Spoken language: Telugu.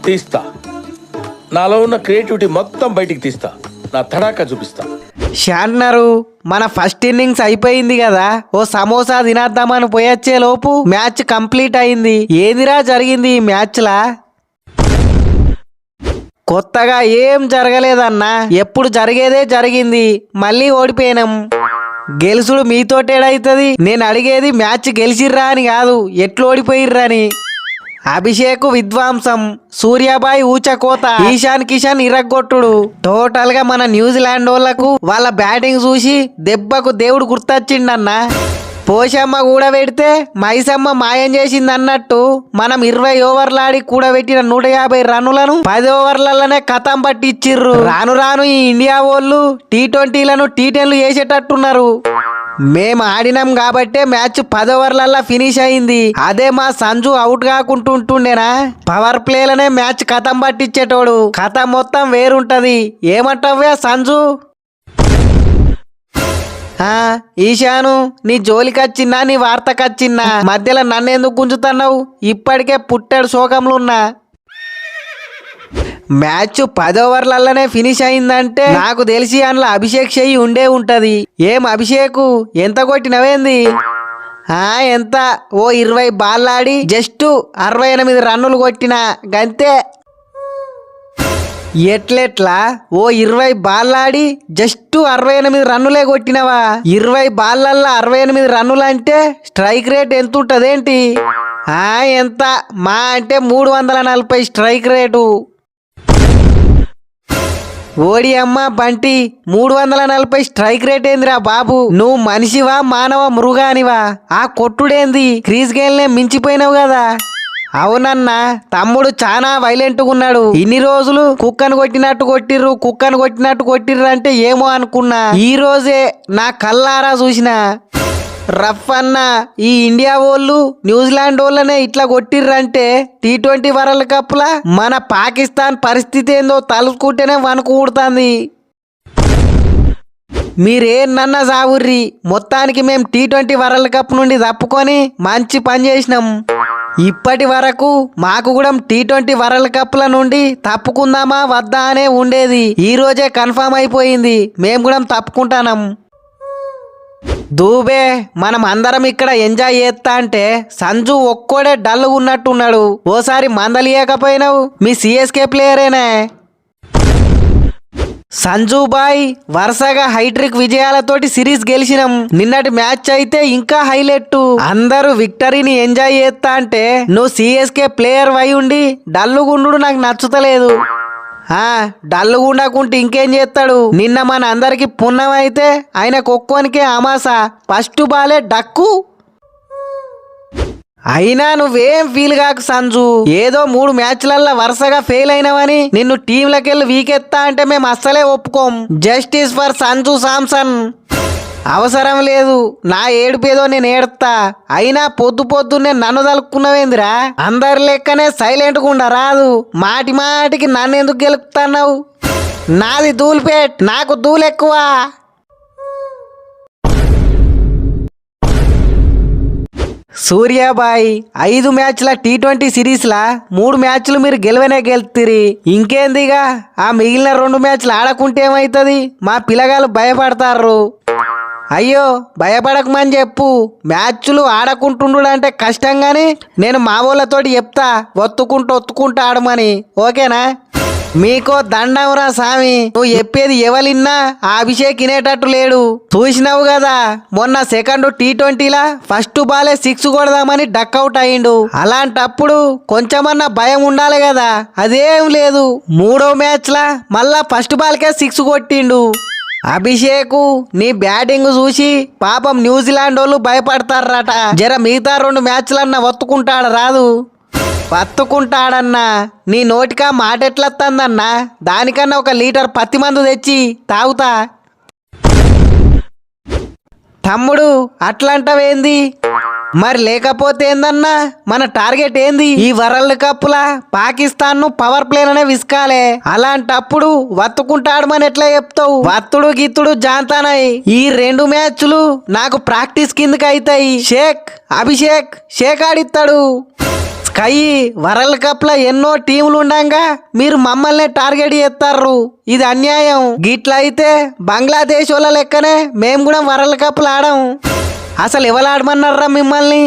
తీస్తా. నాలో ఉన్న క్రియేటివిటీ మొత్తం బయటికి తీస్తా. నా తడాకా చూపిస్తా. షాంటున్నారు మన ఫస్ట్ ఇన్నింగ్స్ అయిపోయింది కదా, ఓ సమోసా తినేద్దామని పోయొచ్చే లోపు మ్యాచ్ కంప్లీట్ అయింది. ఏదిరా జరిగింది ఈ మ్యాచ్ లా? కొత్తగా ఏం జరగలేదన్నా, ఎప్పుడు జరిగేదే జరిగింది. మళ్ళీ ఓడిపోయినాం. గెలుసుడు మీతోటేడైతుంది? నేను అడిగేది మ్యాచ్ గెలిచిర్రా అని కాదు, ఎట్లు ఓడిపోయిర్రా అని. అభిషేక్ విధ్వంసం, సూర్యాబాయ్ ఊచకోత, ఈశాన్ కిషన్ ఇరగ్గొట్టుడు. టోటల్ గా మన న్యూజిలాండ్ వాళ్ళకు వాళ్ళ బ్యాటింగ్ చూసి దెబ్బకు దేవుడు గుర్తొచ్చిండన్నా. పోషమ్మ కూడబెడితే మైసమ్మ మాయం చేసింది అన్నట్టు మనం 20 ఓవర్లాడి కూడబెట్టిన 150 రన్నులను 10 ఓవర్లలోనే కథం పట్టి ఇచ్చిర్రు. రాను రాను ఈ ఇండియా వాళ్ళు T20లను T10లు చేసేటట్టున్నారు. మేము ఆడినాం కాబట్టే మ్యాచ్ 10 ఓవర్లల్లా ఫినిష్ అయింది. అదే మా సంజు అవుట్ కాకుంటుండేనా పవర్ ప్లేలనే మ్యాచ్ కథం పట్టించేటోడు. కథ మొత్తం వేరుంటది. ఏమంటావే సంజు? ఈశాను, నీ జోలికొచ్చిన్నా నీ వార్తకొచ్చిన్నా మధ్యలో నన్నెందుకు గుంజుతున్నావు? ఇప్పటికే పుట్టాడు శోకంలో ఉన్నా. మ్యాచ్ 10 ఓవర్లలోనే ఫినిష్ అయిందంటే నాకు తెలిసి అందులో అభిషేక్ చెయ్యి ఉండే ఉంటది. ఏం అభిషేకు ఎంత కొట్టినవేంది? ఎంత? ఓ 20 బాల్లాడి జస్ట్ 68 రన్నులు కొట్టినా గంతే. ఎట్లెట్లా? ఓ 20 బాల్లాడి జస్ట్ 68 రన్నులే కొట్టినవా? 20 బాల్లల్లో 68 రన్నులు అంటే స్ట్రైక్ రేట్ ఎంత ఉంటదేంటి? ఎంత? మా అంటే 340 స్ట్రైక్ రేటు. ఓడి అమ్మ బంటి, 340 స్ట్రైక్ రేట్ ఏందిరా బాబు? నువ్వు మనిషివా మానవ మృగానివా? ఆ కొట్టుడేంది? క్రీజ్ గేల్నే మించిపోయినావు కదా. అవునన్నా, తమ్ముడు చాలా వైలెంట్గా ఉన్నాడు. ఇన్ని రోజులు కుక్కను కొట్టినట్టు కొట్టిర్రు అంటే ఏమో అనుకున్నా. ఈ రోజే నా కల్లారా చూసిన. రఫ్ అన్న, ఈ ఇండియా వాళ్ళు న్యూజిలాండ్ వాళ్ళనే ఇట్లా కొట్టిర్రంటే T20 వరల్డ్ కప్ లా మన పాకిస్తాన్ పరిస్థితి ఏందో తలుసుకుంటేనే వణుకుడుతుంది. మీరేనన్నా సావుర్రి, మొత్తానికి మేము T20 వరల్డ్ కప్ నుండి తప్పుకొని మంచి పని చేసినాం. ఇప్పటి వరకు మాకు కూడా T20 వరల్డ్ కప్ల నుండి తప్పుకుందామా వద్దా అనే ఉండేది. ఈ రోజే కన్ఫర్మ్ అయిపోయింది, మేము కూడా తప్పుకుంటాం. దూబే, మనం అందరం ఇక్కడ ఎంజాయ్ చేస్తా అంటే సంజు ఒక్కోడే డల్గా ఉన్నట్టున్నాడు. ఓసారి మందలియకపోయినావు? మీ సిఎస్కే ప్లేయరేనే సంజు బాయ్. వరుసగా హైట్రిక్ విజయాలతోటి సిరీస్ గెలిచినాం. నిన్నటి మ్యాచ్ అయితే ఇంకా హైలైట్. అందరూ విక్టరీని ఎంజాయ్ చేస్తా అంటే నువ్వు సిఎస్కే ప్లేయర్ వై ఉండి డల్లుగుండు నాకు నచ్చుతలేదు. డల్లుగా ఉండకుంటే ఇంకేం చేస్తాడు? నిన్న మన అందరికి పుణ్యం అయితే ఆయన ఒక్కోనికే అమాసా. ఫస్ట్ బాలే డక్కు. అయినా నువ్వేం ఫీల్ కాకు సంజు. ఏదో 3 మ్యాచ్లల్లో వరుసగా ఫెయిల్ అయినావని నిన్ను టీంలకెళ్ళి వీకెత్తా అంటే మేము అస్సలే ఒప్పుకోం. Justice for Sanju Samson. అవసరం లేదు, నా ఏడుపేదో నేను ఏడుస్తా. అయినా పొద్దున్నే నన్ను తలుక్కున్నావేందిరా? అందరి లెక్కనే సైలెంట్గా ఉండరాదు. మాటి మాటికి నన్ను ఎందుకు గెలుపుతున్నావు? నాది ధూల్పేట్, నాకు ధూళ్ ఎక్కువ. సూర్యాబాయ్, 5 మ్యాచ్ల T20 సిరీస్లా 3 మ్యాచ్లు మీరు గెలుతురి. ఇంకేందిగా ఆ మిగిలిన 2 మ్యాచ్లు ఆడకుంటే ఏమైతుంది? మా పిల్లగాళ్ళు భయపడతారు. అయ్యో భయపడకమని చెప్పు. మ్యాచ్లు ఆడకుంటుండు అంటే కష్టంగాని నేను మా వాళ్ళతోటి చెప్తా ఒత్తుకుంటూ ఆడమని. ఓకేనా? మీకో దండంరా సామి. నువ్వు చెప్పేది ఎవరిన్నా ఆ అభిషేక్ వినేటట్టు లేడు. చూసినావు కదా మొన్న సెకండ్ T20లా ఫస్ట్ బాలే 6 కొడదామని డక్అవుట్ అయ్యిండు. అలాంటప్పుడు కొంచెమన్నా భయం ఉండాలి కదా. అదేం లేదు. 3వ మ్యాచ్లా మళ్ళా ఫస్ట్ బాల్కే 6 కొట్టిండు. అభిషేక్, నీ బ్యాటింగ్ చూసి పాపం న్యూజిలాండ్ వాళ్ళు భయపడతారట. జర మిగతా 2 మ్యాచ్లన్నా ఒత్తుకుంటాడు రాదు? పత్తుకుంటాడన్నా. నీ నోటికా మాట ఎట్లొస్తుందన్నా? దానికన్నా 1 లీటర్ పత్తి మందు తెచ్చి తాగుతా. తమ్ముడు అట్లంటవేంది? మరి లేకపోతే ఏందన్నా? మన టార్గెట్ ఏంది? ఈ వరల్డ్ కప్ లా పాకిస్తాన్ ను పవర్ ప్లేలోనే విసుకాలే. అలాంటప్పుడు వత్తుకుంటాడమని ఎట్లా చెప్తావు? వత్తుడు గిత్తుడు జాంతానాయి. ఈ 2 మ్యాచ్లు నాకు ప్రాక్టీస్ కిందకి అవుతాయి. అభిషేక్ ఆడిస్తాడు. స్కై వరల్డ్ కప్ లో ఎన్నో టీంలు ఉండంగా మీరు మమ్మల్ని టార్గెట్ చేస్తారు. ఇది అన్యాయం. గిట్ల అయితే బంగ్లాదేశ్ వాళ్ళ లెక్కనే మేము కూడా వరల్డ్ కప్ ఆడాం. అసలు ఎవరు ఆడమన్నారా మిమ్మల్ని?